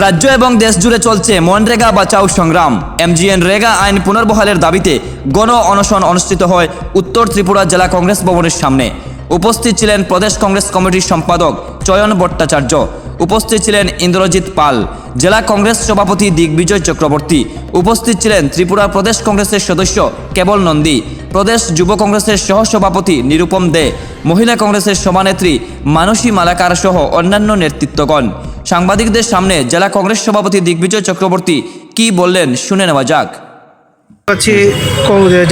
রাজ্য এবং দেশ জুড়ে চলছে মনরেগা বাঁচাও সংগ্রাম। এমজিএন রেগা আইন পুনর্বহালের দাবিতে গণ অনশন অনুষ্ঠিত হয় উত্তর ত্রিপুরা জেলা কংগ্রেস ভবনের সামনে। উপস্থিত ছিলেন প্রদেশ কংগ্রেস কমিটির সম্পাদক চয়ন ভট্টাচার্য, উপস্থিত ছিলেন ইন্দ্রজিৎ পাল, জেলা কংগ্রেস সভাপতি দিগ্বিজয় চক্রবর্তী, উপস্থিত ছিলেন ত্রিপুরা প্রদেশ কংগ্রেসের সদস্য কেবল নন্দী, প্রদেশ যুব কংগ্রেসের সহসভাপতি নিরুপম দে, মহিলা কংগ্রেসের সভানেত্রী মানসী মালাকার সহ অন্যান্য নেতৃত্বগণ। সাংবাদিকদের সামনে জেলা কংগ্রেস সভাপতি দিগ্বিজয় চক্রবর্তী কি বললেন শুনে নেওয়া যাক।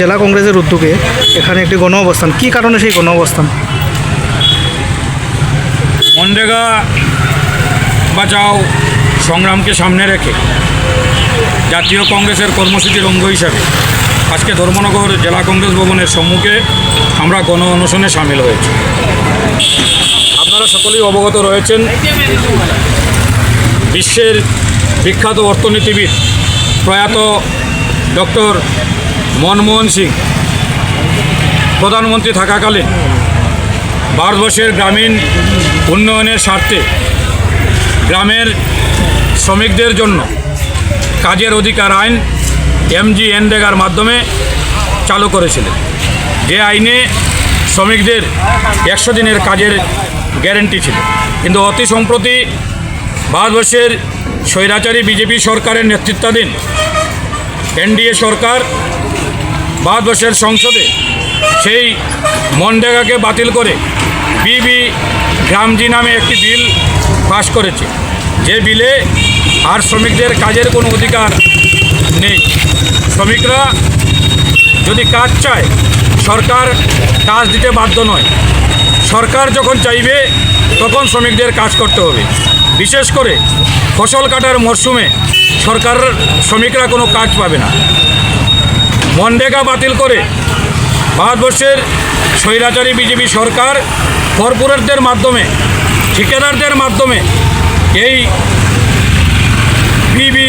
জেলা কংগ্রেসের উদ্যোগে এখানে একটি গণ অবস্থান, কী কারণে সেই গণ অবস্থান? মনরেগা বাঁচাও সংগ্রামকে সামনে রেখে জাতীয় কংগ্রেসের কর্মসূচির অঙ্গ হিসাবে আজকে ধর্মনগর জেলা কংগ্রেস ভবনের সম্মুখে আমরা গণ অনশনে সামিল হয়েছি। আপনারা সকলেই অবগত রয়েছেন, বিশ্বের বিখ্যাত অর্থনীতিবিদ প্রয়াত ডক্টর মনমোহন সিং প্রধানমন্ত্রী থাকাকালীন ভারতবর্ষের গ্রামীণ উন্নয়নের স্বার্থে গ্রামের শ্রমিকদের জন্য কাজের অধিকার আইন এমজিএনরেগার মাধ্যমে চালু করেছিলেন, যে আইনে শ্রমিকদের 100 দিনের কাজের গ্যারেন্টি ছিল। কিন্তু অতি সম্প্রতি ভারতবর্ষের স্বৈরাচারী বিজেপি সরকারের নেতৃত্বাধীন এনডিএ সরকার ভারতবর্ষের সংসদে সেই মনরেগাকে বাতিল করে বিবি গ্রামজি নামে একটি বিল পাস করেছে, যে বিলে আর শ্রমিকদের কাজের কোনো অধিকার নেই। শ্রমিকরা যদি কাজ চায় সরকার কাজ দিতে বাধ্য নয়, সরকার যখন চাইবে তখন শ্রমিকদের কাজ করতে হবে। বিশেষ করে ফসল কাটার মরশুমে সরকার শ্রমিকরা কোনো কাজ পাবে না। মনরেগা বাতিল করে ভারতবর্ষের স্বৈরাচারী বিজেপি সরকার কর্পোরেটদের মাধ্যমে, ঠিকাদারদের মাধ্যমে এই বিবি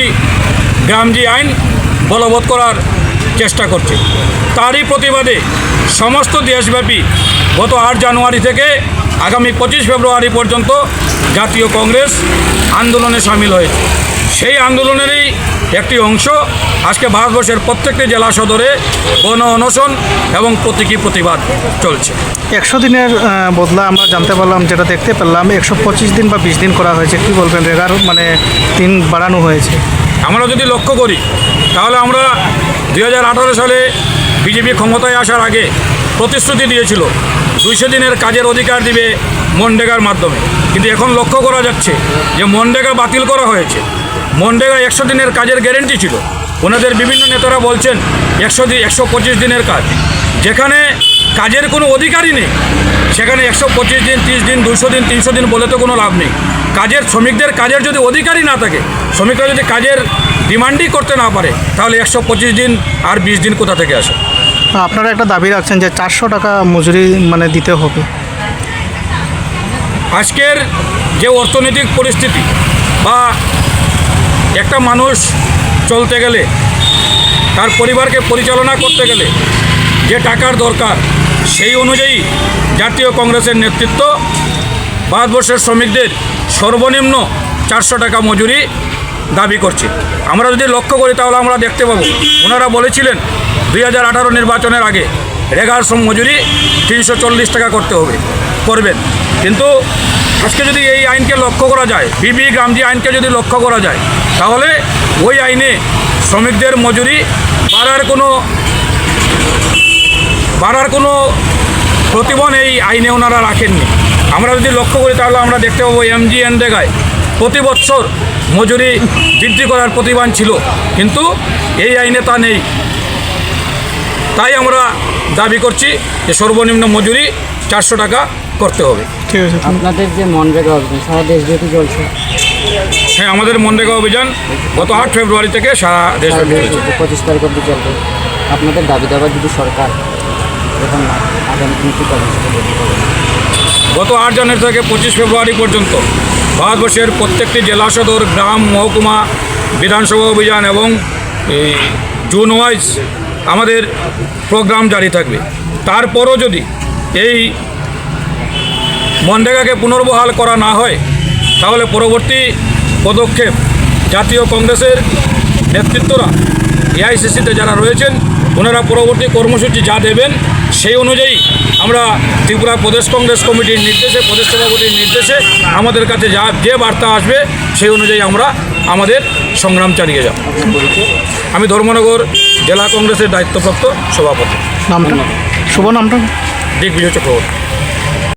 গ্রামজি আইন বলবৎ করার চেষ্টা করছে। তারই প্রতিবাদে সমস্ত দেশব্যাপী গত 8 জানুয়ারি থেকে আগামী 25 ফেব্রুয়ারি পর্যন্ত জাতীয় কংগ্রেস আন্দোলনে সামিল হয়েছে। সেই আন্দোলনেরই একটি অংশ আজকে ভারতবর্ষের প্রত্যেকটি জেলা সদরে গণ অনশন এবং প্রতীকী প্রতিবাদ চলছে। 100 দিনের বদলা আমরা জানতে পারলাম, যেটা দেখতে পেলাম 125 দিন বা 20 দিন করা হয়েছে। কি বলবেন, রেগার দিন বাড়ানো হয়েছে? আমরা যদি লক্ষ্য করি তাহলে আমরা 2018 সালে বিজেপি ক্ষমতায় আসার আগে প্রতিশ্রুতি দিয়েছিল 200 দিনের কাজের অধিকার দিবে মনরেগার মাধ্যমে, কিন্তু এখন লক্ষ্য করা যাচ্ছে যে মনরেগা বাতিল করা হয়েছে। মনরেগা 100 দিনের কাজের গ্যারেন্টি ছিল। ওনাদের বিভিন্ন নেতারা বলছেন 125 দিনের কাজ, যেখানে কাজের কোনো অধিকারই নেই সেখানে 125 দিন, 30 দিন, 200 দিন, 300 দিন বলে তো কোনো লাভ নেই। কাজের শ্রমিকদের কাজের যদি অধিকারই না থাকে, শ্রমিকরা যদি কাজের ডিমান্ডই করতে না পারে, তাহলে 125 দিন আর 20 দিন কোথা থেকে আসে? আপনারা একটা দাবি রাখছেন যে 400 টাকা মজুরি দিতে হবে। আজকের যে অর্থনৈতিক পরিস্থিতি বা একটা মানুষ চলতে গেলে, তার পরিবারকে পরিচালনা করতে গেলে যে টাকার দরকার, সেই অনুযায়ী জাতীয় কংগ্রেসের নেতৃত্ব ভারতবর্ষের শ্রমিকদের সর্বনিম্ন 400 টাকা মজুরি দাবি করছে। আমরা যদি লক্ষ্য করি তাহলে আমরা দেখতে পাবো ওনারা বলেছিলেন 2018 নির্বাচনের আগে রেগার মজুরি 340 টাকা করবেন, কিন্তু আজকে যদি এই আইনকে লক্ষ্য করা যায়, বিবি গ্রামজি আইনকে যদি লক্ষ্য করা যায়, তাহলে ওই আইনে শ্রমিকদের মজুরি বাড়ার কোনো প্রতিবন এই আইনে ওনারা রাখেননি। আমরা যদি লক্ষ্য করি তাহলে আমরা দেখতে পাবো এমজিএনরেগায় প্রতি বছর মজুরি বৃদ্ধি করার প্রতিবান ছিল, কিন্তু এই আইনে তা নেই। তাই আমরা দাবি করছি যে সর্বনিম্ন মজুরি 400 টাকা করতে হবে। ঠিক আছে। আপনাদের যে মনরেগা অভিযান সারা দেশব্যাপী চলছে? হ্যাঁ, আমাদের মনরেগা অভিযান গত 8 ফেব্রুয়ারি থেকে সারা দেশব্যাপী চলছে। 25 তারিখ অবধি চলবে। আপনাদের দাবি দাবা যদি সরকার এখন না আগামী কী কর্মসূচি করবে? গত 8 জানুয়ারি থেকে 25 ফেব্রুয়ারি পর্যন্ত ভারতবর্ষের প্রত্যেকটি জেলা সদর, গ্রাম, মহকুমা, বিধানসভা অভিযান এবং জোন ওয়াইজ আমাদের প্রোগ্রাম জারি থাকবে। তারপরও যদি এই মনরেগাকে পুনর্বহাল করা না হয়, তাহলে পরবর্তী পদক্ষেপ জাতীয় কংগ্রেসের নেতৃত্বরা এআইসিসিতে যারা রয়েছেন ওনারা পরবর্তী কর্মসূচি যা দেবেন সেই অনুযায়ী আমরা ত্রিপুরা প্রদেশ কংগ্রেস কমিটির নির্দেশে প্রদেশ সভাপতির নির্দেশে আমাদের কাছে যে বার্তা আসবে সেই অনুযায়ী আমরা আমাদের সংগ্রাম চালিয়ে যাব। আমি ধর্মনগর জেলা কংগ্রেসের দায়িত্বপ্রাপ্ত সভাপতি। নামটা শুভ নামটা দিগ্বিজয় চক্রবর্তী।